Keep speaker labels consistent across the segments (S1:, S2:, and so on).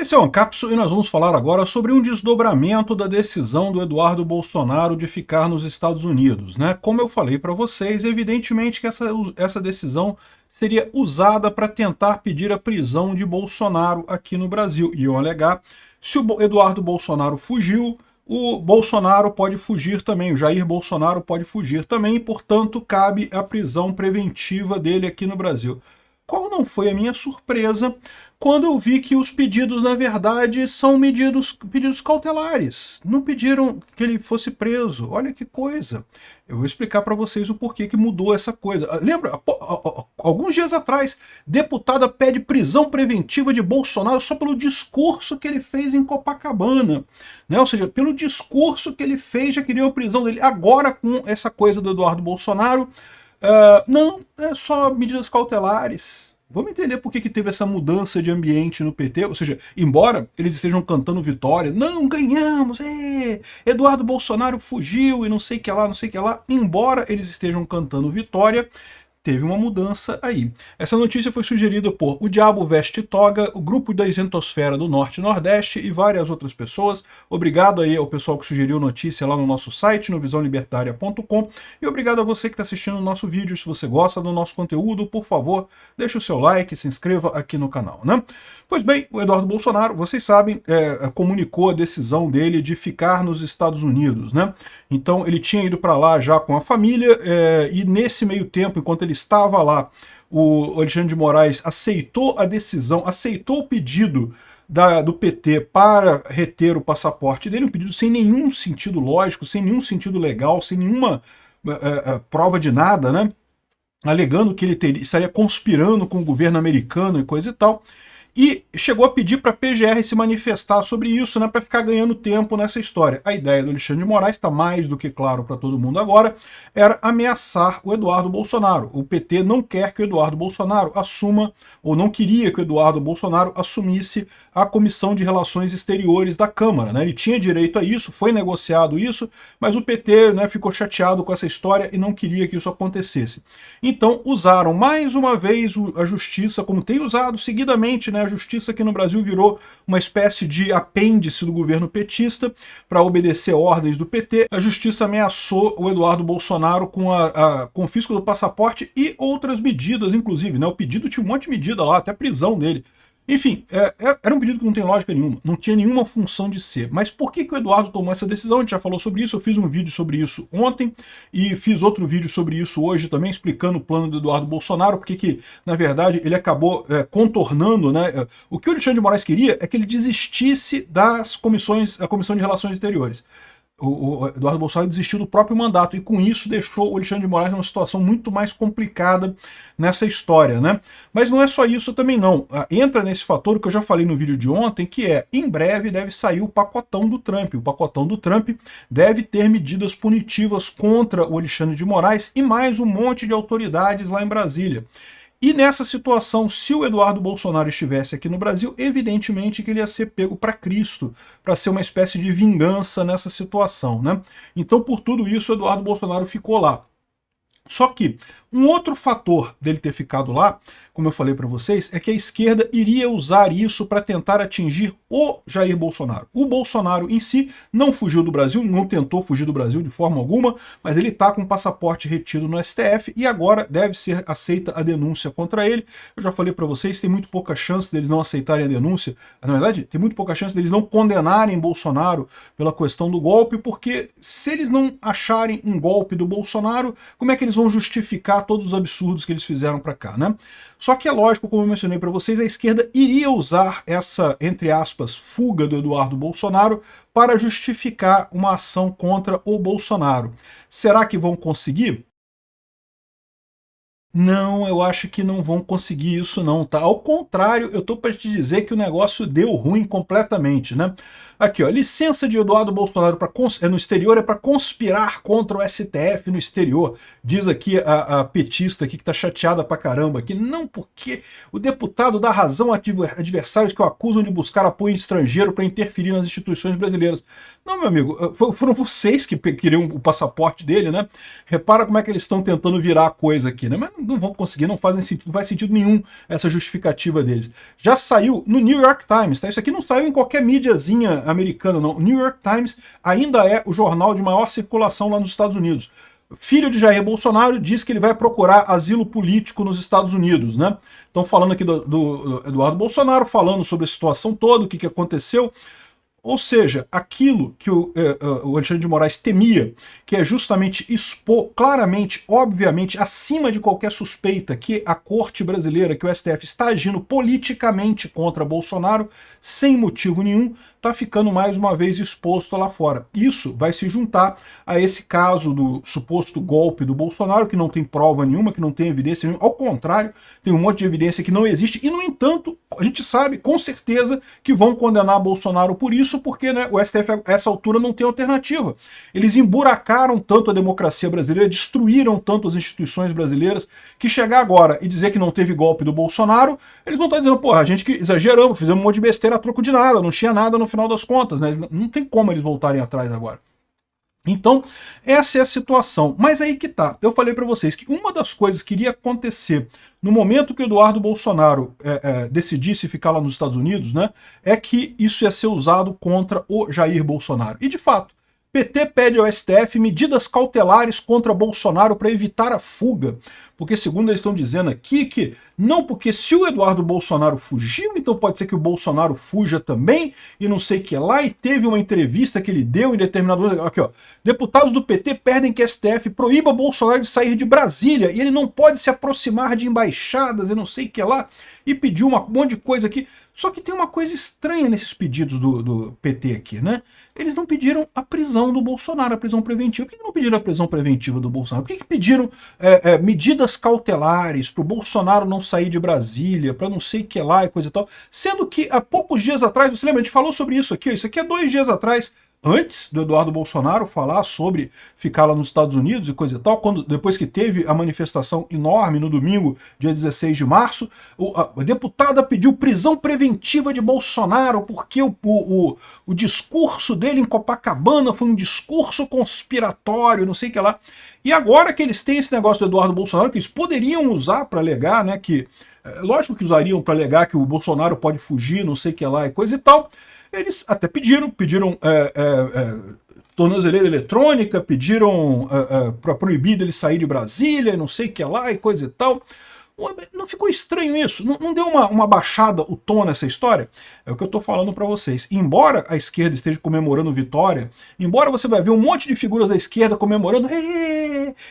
S1: Esse é o Ancapso e nós vamos falar agora sobre um desdobramento da decisão do Eduardo Bolsonaro de ficar nos Estados Unidos, né? Como eu falei para vocês, evidentemente que essa decisão seria usada para tentar pedir a prisão de Bolsonaro aqui no Brasil. Iam alegar, se o Eduardo Bolsonaro fugiu, o Bolsonaro pode fugir também, o Jair Bolsonaro pode fugir também, e, portanto, cabe a prisão preventiva dele aqui no Brasil. Qual não foi a minha surpresa quando eu vi que os pedidos, na verdade, são pedidos cautelares. Não pediram que ele fosse preso. Olha que coisa. Eu vou explicar para vocês o porquê que mudou essa coisa. Lembra, alguns dias atrás, deputada pede prisão preventiva de Bolsonaro só pelo discurso que ele fez em Copacabana. Né? Ou seja, pelo discurso que ele fez, já queriam a prisão dele. Agora, com essa coisa do Eduardo Bolsonaro, não, é só medidas cautelares. Vamos entender por que teve essa mudança de ambiente no PT, ou seja, embora eles estejam cantando vitória, não, ganhamos, Eduardo Bolsonaro fugiu e não sei o que lá, não sei o que lá, embora eles estejam cantando vitória, teve uma mudança aí. Essa notícia foi sugerida por O Diabo Veste Toga, o grupo da Isentosfera do Norte e Nordeste e várias outras pessoas. Obrigado aí ao pessoal que sugeriu notícia lá no nosso site, no visãolibertaria.com, e obrigado a você que está assistindo o nosso vídeo. Se você gosta do nosso conteúdo, por favor, deixe o seu like, se inscreva aqui no canal, né? Pois bem, o Eduardo Bolsonaro, vocês sabem, comunicou a decisão dele de ficar nos Estados Unidos, né? Então ele tinha ido para lá já com a família, e nesse meio tempo, enquanto ele estava lá, o Alexandre de Moraes aceitou a decisão, aceitou o pedido do PT para reter o passaporte dele, um pedido sem nenhum sentido lógico, sem nenhum sentido legal, sem nenhuma prova de nada, né? Alegando que ele estaria conspirando com o governo americano e coisa e tal. E chegou a pedir para a PGR se manifestar sobre isso, né, para ficar ganhando tempo nessa história. A ideia do Alexandre de Moraes, está mais do que claro para todo mundo agora, era ameaçar o Eduardo Bolsonaro. O PT não quer que o Eduardo Bolsonaro assuma, ou não queria que o Eduardo Bolsonaro assumisse a Comissão de Relações Exteriores da Câmara, né? Ele tinha direito a isso, foi negociado isso, mas o PT, né, ficou chateado com essa história e não queria que isso acontecesse. Então usaram mais uma vez a justiça, como tem usado seguidamente, né? A justiça aqui no Brasil virou uma espécie de apêndice do governo petista para obedecer ordens do PT. A justiça ameaçou o Eduardo Bolsonaro com a confisco do passaporte e outras medidas, inclusive, né? O pedido tinha um monte de medida lá, até prisão dele. Enfim, era um pedido que não tem lógica nenhuma, não tinha nenhuma função de ser. Mas por que o Eduardo tomou essa decisão? A gente já falou sobre isso, eu fiz um vídeo sobre isso ontem e fiz outro vídeo sobre isso hoje também, explicando o plano do Eduardo Bolsonaro, porque que, na verdade, ele acabou contornando, né? O que o Alexandre de Moraes queria é que ele desistisse das comissões, a Comissão de Relações Exteriores. O Eduardo Bolsonaro desistiu do próprio mandato e com isso deixou o Alexandre de Moraes numa situação muito mais complicada nessa história, né? Mas não é só isso também não. Entra nesse fator que eu já falei no vídeo de ontem, que em breve deve sair o pacotão do Trump. O pacotão do Trump deve ter medidas punitivas contra o Alexandre de Moraes e mais um monte de autoridades lá em Brasília. E nessa situação, se o Eduardo Bolsonaro estivesse aqui no Brasil, evidentemente que ele ia ser pego para Cristo, para ser uma espécie de vingança nessa situação, né? Então, por tudo isso, o Eduardo Bolsonaro ficou lá. Só que um outro fator dele ter ficado lá, como eu falei para vocês, é que a esquerda iria usar isso para tentar atingir o Jair Bolsonaro. O Bolsonaro em si não fugiu do Brasil, não tentou fugir do Brasil de forma alguma, mas ele está com o passaporte retido no STF e agora deve ser aceita a denúncia contra ele. Eu já falei para vocês, tem muito pouca chance deles não aceitarem a denúncia. Na verdade, tem muito pouca chance deles não condenarem Bolsonaro pela questão do golpe, porque se eles não acharem um golpe do Bolsonaro, como é que eles vão justificar todos os absurdos que eles fizeram para cá, né? Só que é lógico, como eu mencionei para vocês, a esquerda iria usar essa, entre aspas, fuga do Eduardo Bolsonaro para justificar uma ação contra o Bolsonaro. Será que vão conseguir? Não, eu acho que não vão conseguir isso não, tá? Ao contrário, eu tô para te dizer que o negócio deu ruim completamente, né? Aqui, ó, licença de Eduardo Bolsonaro no exterior é para conspirar contra o STF no exterior. Diz aqui a petista aqui que tá chateada pra caramba aqui. Não, porque o deputado dá razão a adversários que o acusam de buscar apoio estrangeiro para interferir nas instituições brasileiras. Não, meu amigo, foram vocês que queriam o passaporte dele, né? Repara como é que eles estão tentando virar a coisa aqui, né? Mas não vão conseguir, não fazem sentido, não faz sentido nenhum essa justificativa deles. Já saiu no New York Times, tá? Isso aqui não saiu em qualquer mídiazinha americana, não. O New York Times ainda é o jornal de maior circulação lá nos Estados Unidos. Filho de Jair Bolsonaro diz que ele vai procurar asilo político nos Estados Unidos, né? Estão falando aqui do Eduardo Bolsonaro, falando sobre a situação toda, o que aconteceu. Ou seja, aquilo que o Alexandre de Moraes temia, que é justamente expor claramente, obviamente, acima de qualquer suspeita, que a corte brasileira, que o STF está agindo politicamente contra Bolsonaro, sem motivo nenhum, está ficando mais uma vez exposto lá fora. Isso vai se juntar a esse caso do suposto golpe do Bolsonaro, que não tem prova nenhuma, que não tem evidência nenhuma, ao contrário, tem um monte de evidência que não existe, e no entanto, a gente sabe com certeza que vão condenar Bolsonaro por isso, porque, né, o STF a essa altura não tem alternativa. Eles emburacaram tanto a democracia brasileira, destruíram tanto as instituições brasileiras, que chegar agora e dizer que não teve golpe do Bolsonaro, eles vão estar dizendo, porra, a gente que exageramos, fizemos um monte de besteira a troco de nada, não tinha nada no final das contas, né? Não tem como eles voltarem atrás agora. Então, essa é a situação. Mas aí que tá. Eu falei para vocês que uma das coisas que iria acontecer no momento que o Eduardo Bolsonaro decidisse ficar lá nos Estados Unidos, né, é que isso ia ser usado contra o Jair Bolsonaro. E de fato, PT pede ao STF medidas cautelares contra Bolsonaro para evitar a fuga. Porque, segundo eles estão dizendo aqui, que não, porque se o Eduardo Bolsonaro fugiu, então pode ser que o Bolsonaro fuja também, e não sei o que lá, e teve uma entrevista que ele deu em determinado momento. Aqui, ó. Deputados do PT pedem que STF proíba Bolsonaro de sair de Brasília, e ele não pode se aproximar de embaixadas, e não sei o que lá, e pediu um monte de coisa aqui. Só que tem uma coisa estranha nesses pedidos do PT aqui, né? Eles não pediram a prisão do Bolsonaro, a prisão preventiva. Por que não pediram a prisão preventiva do Bolsonaro? Por que pediram medidas cautelares para o Bolsonaro não sair de Brasília, para não sei o que lá e coisa e tal? Sendo que há poucos dias atrás, você lembra, a gente falou sobre isso aqui, isso aqui é 2 dias atrás, antes do Eduardo Bolsonaro falar sobre ficar lá nos Estados Unidos e coisa e tal, depois que teve a manifestação enorme no domingo, dia 16 de março, a deputada pediu prisão preventiva de Bolsonaro porque o discurso dele em Copacabana foi um discurso conspiratório, não sei o que lá. E agora que eles têm esse negócio do Eduardo Bolsonaro, que eles poderiam usar para alegar, né, que lógico que usariam para alegar que o Bolsonaro pode fugir, não sei o que lá e coisa e tal, eles até pediram tornozeleira eletrônica, pediram para proibir ele sair de Brasília, não sei o que lá e coisa e tal. Não ficou estranho isso? Não deu uma baixada o tom nessa história? É o que eu estou falando para vocês. Embora a esquerda esteja comemorando vitória, embora você vai ver um monte de figuras da esquerda comemorando,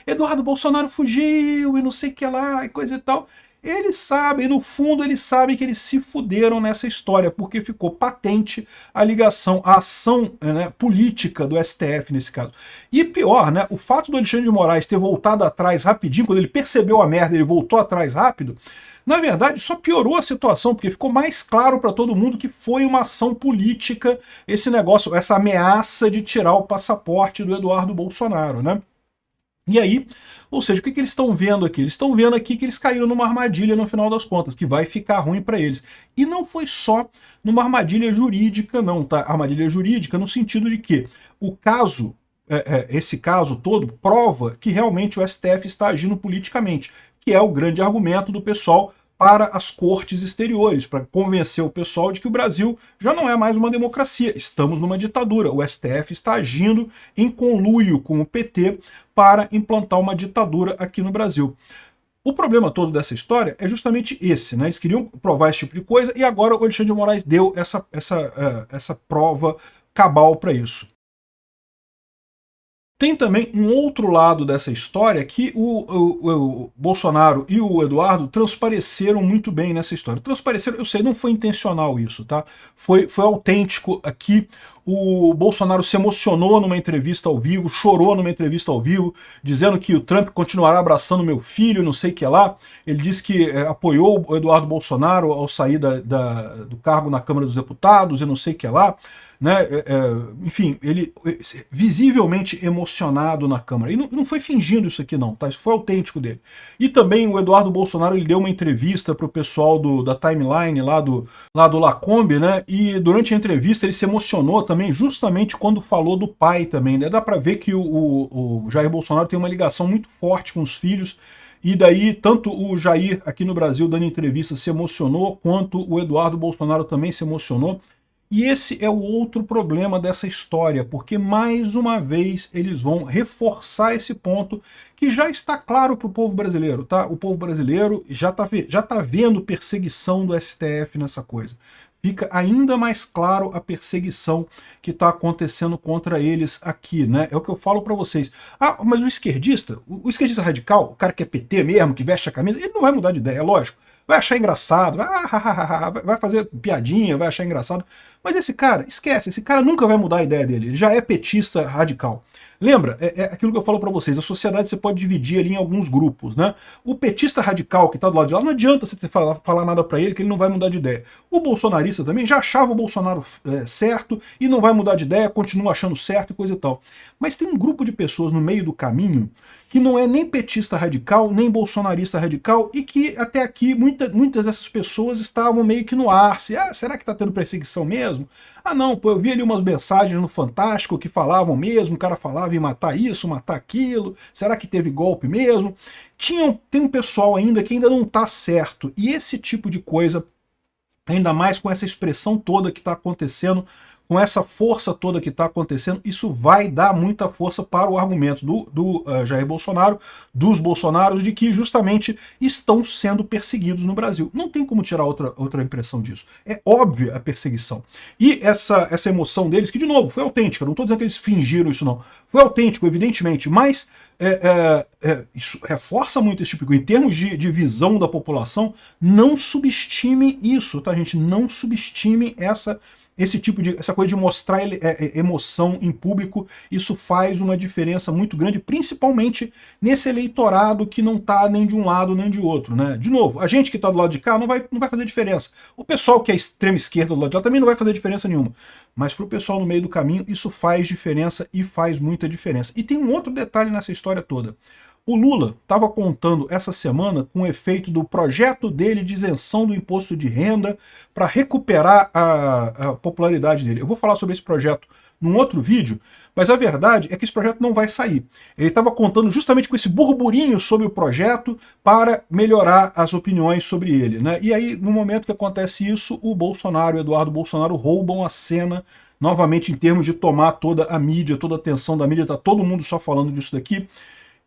S1: Eduardo Bolsonaro fugiu e não sei o que lá e coisa e tal, eles sabem, no fundo eles sabem que eles se fuderam nessa história, porque ficou patente a ligação, a ação, né, política do STF nesse caso. E pior, né, o fato do Alexandre de Moraes ter voltado atrás rapidinho, quando ele percebeu a merda, ele voltou atrás rápido, na verdade só piorou a situação, porque ficou mais claro para todo mundo que foi uma ação política esse negócio, essa ameaça de tirar o passaporte do Eduardo Bolsonaro, né? E aí, ou seja, o que eles estão vendo aqui? Eles estão vendo aqui que eles caíram numa armadilha no final das contas, que vai ficar ruim para eles. E não foi só numa armadilha jurídica não, tá? Armadilha jurídica no sentido de que o caso, esse caso todo, prova que realmente o STF está agindo politicamente, que é o grande argumento do pessoal para as cortes exteriores, para convencer o pessoal de que o Brasil já não é mais uma democracia, estamos numa ditadura. O STF está agindo em conluio com o PT para implantar uma ditadura aqui no Brasil. O problema todo dessa história é justamente esse, né? Eles queriam provar esse tipo de coisa e agora o Alexandre de Moraes deu essa prova cabal para isso. Tem também um outro lado dessa história que o Bolsonaro e o Eduardo transpareceram muito bem nessa história. Transpareceram, eu sei, não foi intencional isso, tá? Foi autêntico aqui. O Bolsonaro se emocionou numa entrevista ao vivo, chorou numa entrevista ao vivo, dizendo que o Trump continuará abraçando meu filho, não sei o que lá. Ele disse que apoiou o Eduardo Bolsonaro ao sair do cargo na Câmara dos Deputados e não sei o que lá. Né? Enfim, ele visivelmente emocionado na Câmara. E não foi fingindo isso aqui não, tá? Isso foi autêntico dele. E também o Eduardo Bolsonaro, ele deu uma entrevista para o pessoal da Timeline, lá do Lacombe, né? E durante a entrevista ele se emocionou também, justamente quando falou do pai também, né? Dá para ver que o Jair Bolsonaro tem uma ligação muito forte com os filhos, e daí tanto o Jair aqui no Brasil dando entrevista se emocionou, quanto o Eduardo Bolsonaro também se emocionou. E esse é o outro problema dessa história, porque mais uma vez eles vão reforçar esse ponto que já está claro para o povo brasileiro, tá? O povo brasileiro já tá vendo perseguição do STF nessa coisa. Fica ainda mais claro a perseguição que está acontecendo contra eles aqui, né? É o que eu falo para vocês. Ah, mas o esquerdista radical, o cara que é PT mesmo, que veste a camisa, ele não vai mudar de ideia, é lógico. Vai achar engraçado, vai fazer piadinha, vai achar engraçado. Mas esse cara, esquece, esse cara nunca vai mudar a ideia dele, ele já é petista radical. Lembra? É aquilo que eu falo para vocês, a sociedade você pode dividir ali em alguns grupos, né? O petista radical que tá do lado de lá, não adianta você falar nada para ele que ele não vai mudar de ideia. O bolsonarista também já achava o Bolsonaro certo e não vai mudar de ideia, continua achando certo e coisa e tal. Mas tem um grupo de pessoas no meio do caminho que não é nem petista radical, nem bolsonarista radical, e que até aqui muitas dessas pessoas estavam meio que no ar. Será que tá tendo perseguição mesmo? Ah não, pô, eu vi ali umas mensagens no Fantástico que falavam mesmo, o cara falava em matar isso, matar aquilo, será que teve golpe mesmo? Tem um pessoal ainda que ainda não tá certo, e esse tipo de coisa, ainda mais com essa expressão toda que está acontecendo, com essa força toda que está acontecendo, isso vai dar muita força para o argumento do Jair Bolsonaro, dos bolsonaros, de que justamente estão sendo perseguidos no Brasil. Não tem como tirar outra impressão disso. É óbvia a perseguição. E essa emoção deles, que de novo, foi autêntica, não estou dizendo que eles fingiram isso não, foi autêntico, evidentemente, mas isso reforça muito esse tipo de coisa. Em termos de visão da população, não subestime isso, tá, gente? Não subestime essa coisa de mostrar emoção em público. Isso faz uma diferença muito grande, principalmente nesse eleitorado que não tá nem de um lado nem de outro, né? De novo, a gente que tá do lado de cá não vai fazer diferença. O pessoal que é extrema esquerda do lado de lá também não vai fazer diferença nenhuma. Mas pro pessoal no meio do caminho, isso faz diferença e faz muita diferença. E tem um outro detalhe nessa história toda. O Lula estava contando essa semana com o efeito do projeto dele de isenção do imposto de renda para recuperar a popularidade dele. Eu vou falar sobre esse projeto num outro vídeo, mas a verdade é que esse projeto não vai sair. Ele estava contando justamente com esse burburinho sobre o projeto para melhorar as opiniões sobre ele, né? E aí, no momento que acontece isso, o Bolsonaro, o Eduardo Bolsonaro, roubam a cena novamente em termos de tomar toda a mídia, toda a atenção da mídia, tá todo mundo só falando disso daqui.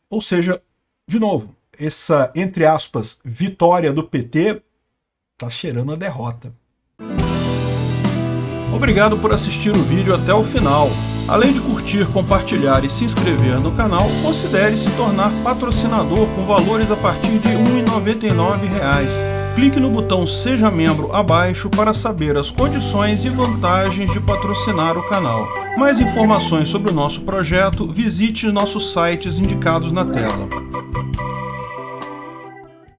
S1: Ou seja, de novo, essa, entre aspas, vitória do PT tá cheirando a derrota. Obrigado por assistir o vídeo até o final. Além de curtir, compartilhar e se inscrever no canal, considere se tornar patrocinador com valores a partir de R$ 1,99. Clique no botão Seja Membro abaixo para saber as condições e vantagens de patrocinar o canal. Mais informações sobre o nosso projeto, visite nossos sites indicados na tela.